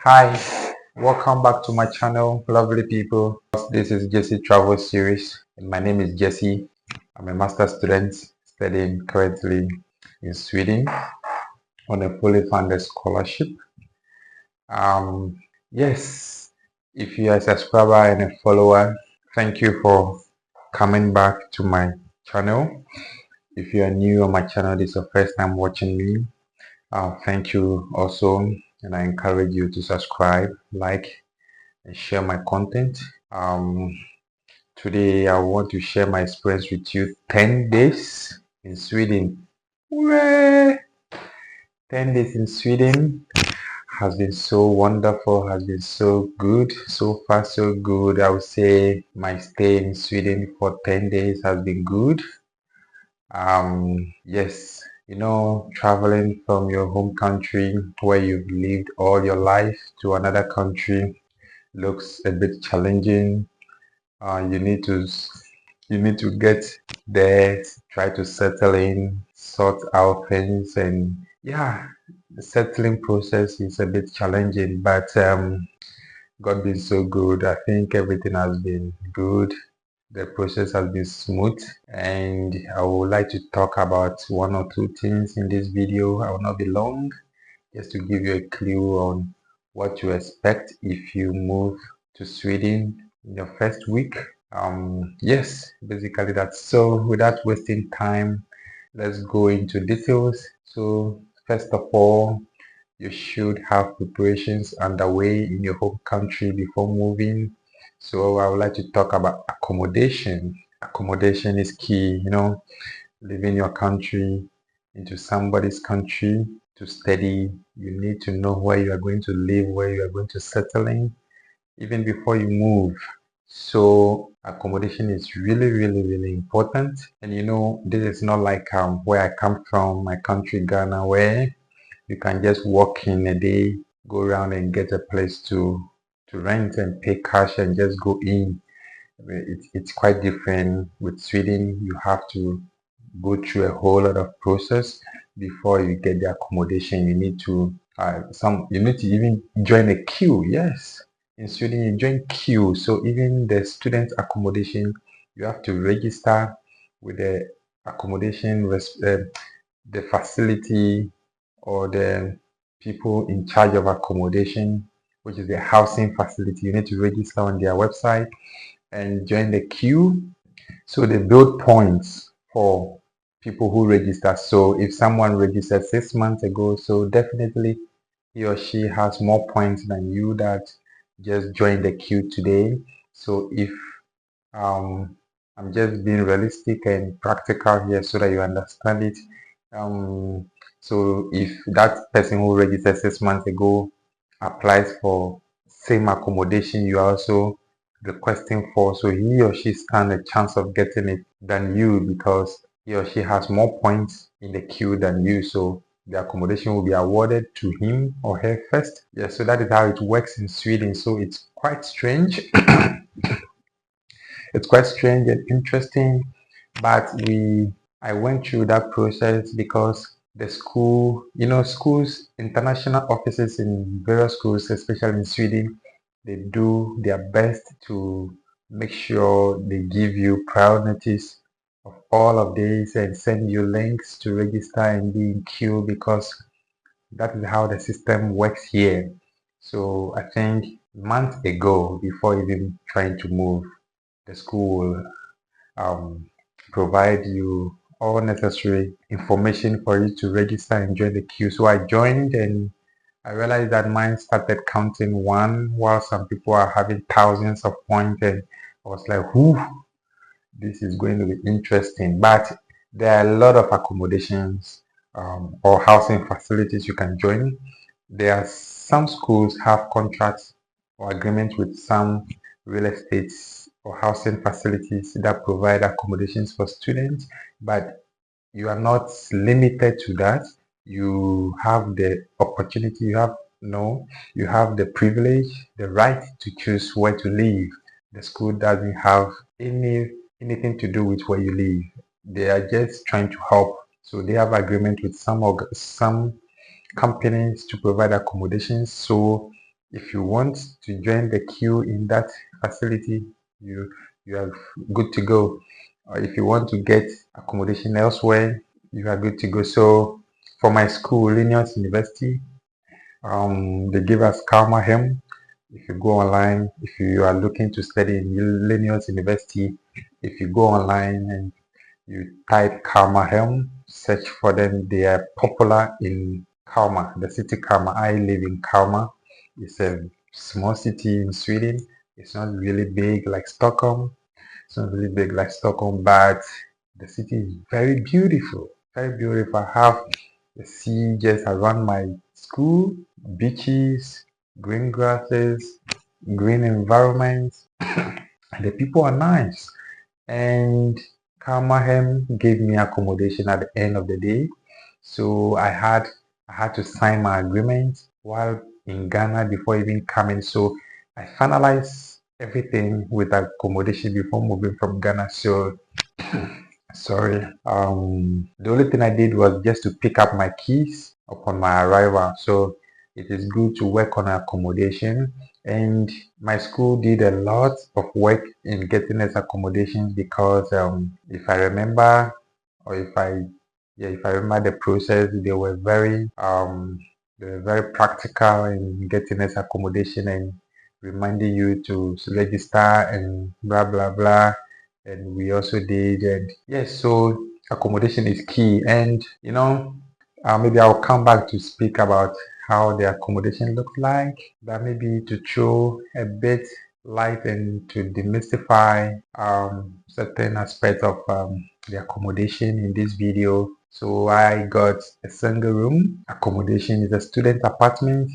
Hi, welcome back to my channel, lovely people. This is Jesse Travel Series, and my name is Jesse. I'm a master's student studying currently in Sweden on a fully funded scholarship. Um, yes, if you are a subscriber and a follower, thank you for coming back to my channel. If you are new on my channel, this is your first time watching me. Thank you also, and I encourage you to subscribe, like, and share my content. Um, Today I want to share my experience with you. 10 days in Sweden. Hooray! 10 days in Sweden has been so wonderful, has been so good. So far, so good. I would say my stay in Sweden for 10 days has been good. Yes, traveling from your home country where you've lived all your life to another country looks a bit challenging. You need to get there, try to settle in, sort out things, and yeah, the settling process is a bit challenging, but God been so good. I think everything has been good. The process has been smooth, and I would like to talk about one or two things in this video. I will not be long, just to give you a clue on what to expect if you move to Sweden in your first week. Yes, basically that's so. Without wasting time, let's go into details. So, first of all, you should have preparations underway in your home country before moving. So, I would like to talk about accommodation. Accommodation is key, leaving your country into somebody's country to study. You need to know where you are going to live, where you are going to settle in, even before you move. So accommodation is really, really, really important. And this is not like where I come from, my country, Ghana, where you can just walk in a day, go around and get a place to rent and pay cash and just go in. It's quite different with Sweden. You have to go through a whole lot of process before you get the accommodation. You need to even join a queue. Yes, in Sweden you join queue. So even the student accommodation, you have to register with the accommodation, the facility or the people in charge of accommodation, which is the housing facility. You need to register on their website and join the queue. So they build points for people who register. So if someone registered 6 months ago, so definitely he or she has more points than you that just joined the queue today. So if um, I'm just being realistic and practical here so that you understand it. Um, so if that person who registered 6 months ago applies for same accommodation you are also requesting for, so he or she stand a chance of getting it than you because he or she has more points in the queue than you. So the accommodation will be awarded to him or her first. Yeah, so that is how it works in Sweden. So it's quite strange. It's quite strange and interesting, but I went through that process because the school, schools, international offices in various schools, especially in Sweden, they do their best to make sure they give you prior notice of all of this and send you links to register and be in queue because that is how the system works here. So I think months ago, before even trying to move, the school will um, provide you all necessary information for you to register and join the queue. So I joined and I realized that mine started counting one while some people are having thousands of points. And I was like, whoo, this is going to be interesting. But there are a lot of accommodations or housing facilities you can join. There are some schools have contracts or agreements with some real estates or housing facilities that provide accommodations for students, but you are not limited to that. You have the opportunity, you have no, you have the privilege, the right to choose where to live. The school doesn't have anything to do with where you live. They are just trying to help. So they have agreement with some companies to provide accommodations. So If you want to join the queue in that facility, you you are good to go. Or if you want to get accommodation elsewhere, you are good to go. So for my school, Linus University, they give us Karma Hem. If you go online, if you are looking to study in Linus University, if you go online and you type Kalmar Helm, search for them. They are popular in Kalmar, the city Kalmar. I live in Kalmar. It's a small city in Sweden. It's not really big like Stockholm. It's not really big like Stockholm, but the city is very beautiful. Very beautiful. I have the sea just around my school, beaches, green grasses, green environments, and the people are nice. And Kalmahem gave me accommodation at the end of the day. So I had to sign my agreement while in Ghana before even coming. So I finalized everything with accommodation before moving from Ghana. So sorry. The only thing I did was just to pick up my keys upon my arrival. So it is good to work on accommodation. And my school did a lot of work in getting us accommodation because if I remember, or if I remember the process, they were very practical in getting us accommodation and reminding you to register and blah blah blah. And we also did, and yes, so accommodation is key. And maybe I'll come back to speak about how the accommodation looks like, but maybe to throw a bit light and to demystify certain aspects of the accommodation in this video. So I got a single room accommodation. Is a student apartment.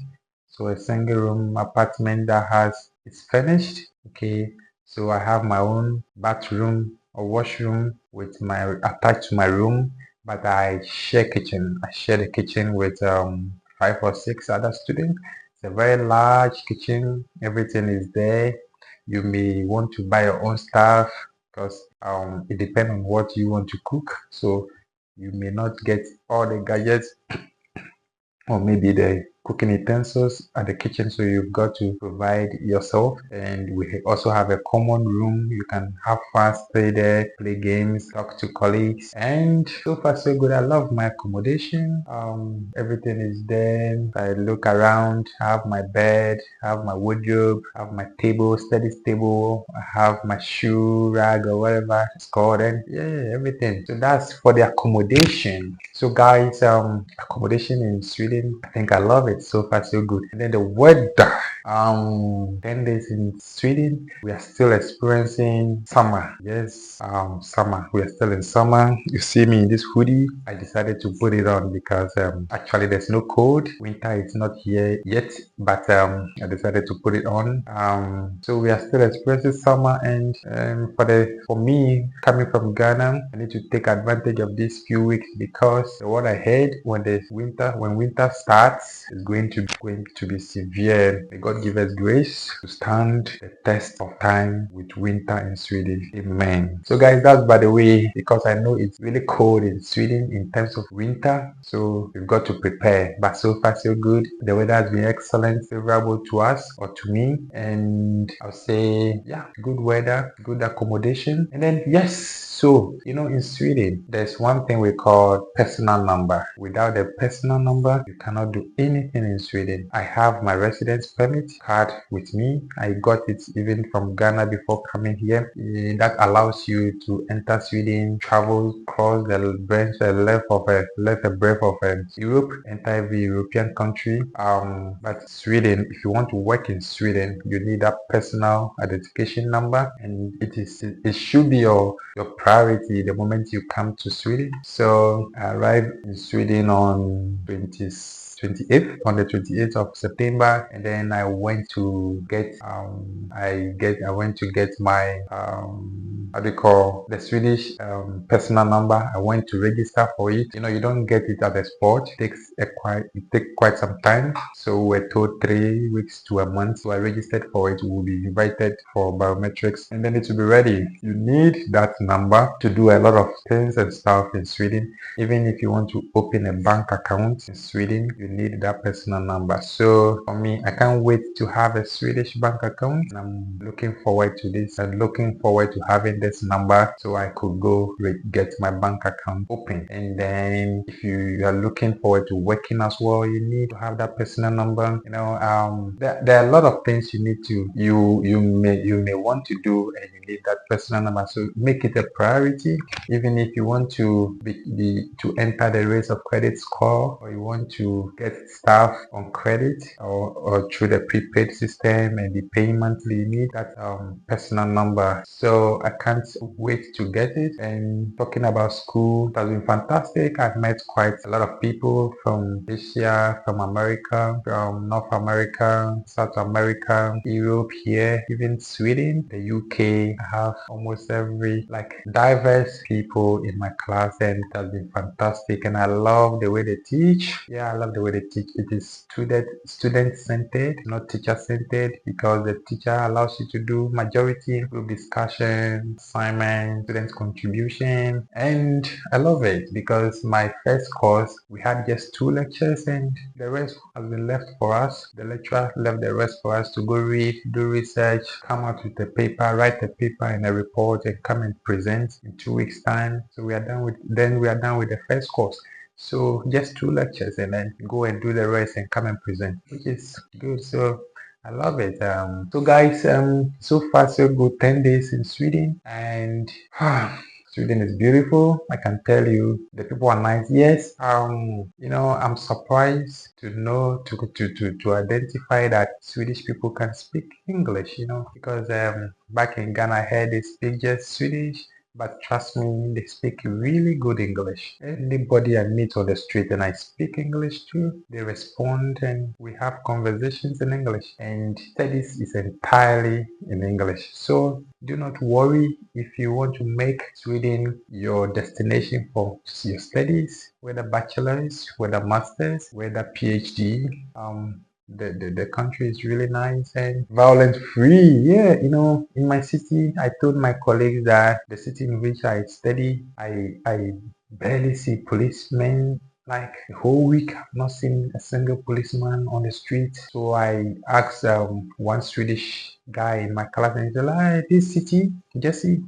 So a single room apartment that it's furnished. Okay. So I have my own bathroom or washroom with my attached to my room, but I share kitchen. I share the kitchen with 5 or 6 other students. It's a very large kitchen. Everything is there. You may want to buy your own stuff because it depends on what you want to cook. So you may not get all the gadgets or maybe the cooking utensils at the kitchen, so you've got to provide yourself. And we also have a common room. You can have fun, stay there, play games, talk to colleagues, and so far so good. I love my accommodation. Everything is there. I look around, I have my bed, I have my wardrobe, I have my table, study table, I have my shoe rag or whatever it's called, and yeah, everything. So that's for the accommodation. So guys, accommodation in Sweden, I think I love it. So far so good. And then the weather, 10 days in Sweden, we are still experiencing summer. Yes, summer. We are still in summer. You see me in this hoodie. I decided to put it on because actually there's no cold. Winter is not here yet, but I decided to put it on. So we are still experiencing summer, and for me coming from Ghana, I need to take advantage of these few weeks because what I heard when winter starts is going to be severe. May God give us grace to stand the test of time with winter in Sweden. Amen. So guys, that's by the way, because I know it's really cold in Sweden in terms of winter. So we've got to prepare. But so far so good. The weather has been excellent, favorable to us or to me. And I'll say, yeah, good weather, good accommodation. And then yes, so in Sweden, there's one thing we call personal number. Without a personal number, you cannot do anything in Sweden. I have my residence permit card with me. I got it even from Ghana before coming here. That allows you to enter Sweden, travel, cross the left a breadth of Europe, enter every European country. But Sweden, if you want to work in Sweden, you need a personal identification number, and it should be your priority the moment you come to Sweden. So I arrived in Sweden on the 28th of September, and then I went to get my how do you call the Swedish personal number. I went to register for it. You don't get it at the spot. It takes quite some time. So we're told 3 weeks to a month. So I registered for it. We'll be invited for biometrics, and then it will be ready. You need that number to do a lot of things and stuff in Sweden. Even if you want to open a bank account in Sweden, you need that personal number. So for me, I can't wait to have a Swedish bank account. I'm looking forward to this and looking forward to having this number so I could go get my bank account open. And then if you are looking forward to working as well, you need to have that personal number. There are a lot of things you may want to do, and you need that personal number. So make it a priority, even if you want to to enter the race of credit score, or you want to get stuff on credit, or through the prepaid system and be paying monthly, you need that personal number. So I can't wait to get it. And talking about school, it has been fantastic. I've met quite a lot of people from Asia, from America, from North America, South America, Europe here, even Sweden, the UK. I have almost every diverse people in my class, and it has been fantastic. And I love the way they teach. Yeah, I love the way they teach. It is student centered, not teacher centered, because the teacher allows you to do majority group discussion, assignment, student contribution, and I love it because my first course we had just 2 lectures, and the rest has been left for us. The lecturer left the rest for us to go read, do research, come out with a paper, write a paper and a report, and come and present in 2 weeks time. So we are done with the first course. So just 2 lectures, and then go and do the rest and come and present, which is good. So I love it. So guys, so far so good. 10 days in Sweden, and Sweden is beautiful. I can tell you, the people are nice. Yes, I'm surprised to know to identify that Swedish people can speak English. Because back in Ghana, I heard they speak just Swedish. But trust me, they speak really good English. Anybody I meet on the street and I speak English to, they respond and we have conversations in English. And studies is entirely in English. So do not worry if you want to make Sweden your destination for your studies, whether bachelor's, whether master's, whether PhD. The country is really nice and violence free. Yeah, in my city, I told my colleagues that the city in which I study, I barely see policemen. Like the whole week, I've not seen a single policeman on the street. So I asked one Swedish guy in my class, and he said, like, this city, Jesse,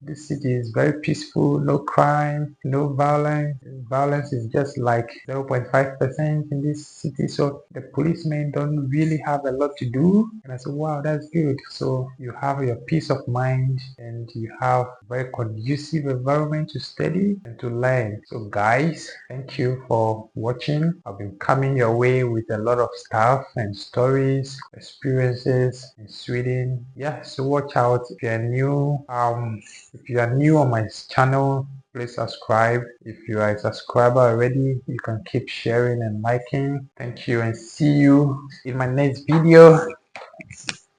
this city is very peaceful, no crime, no violence. Violence is just like 0.5% in this city. So the policemen don't really have a lot to do. And I said, wow, that's good. So you have your peace of mind, and you have very conducive environment to study and to learn. So guys, thank you for watching. I've been coming your way with a lot of stuff and stories, experiences in Sweden. Yeah, so watch out if you're new. If you are new on my channel, please subscribe. If you are a subscriber already, you can keep sharing and liking. Thank you, and see you in my next video.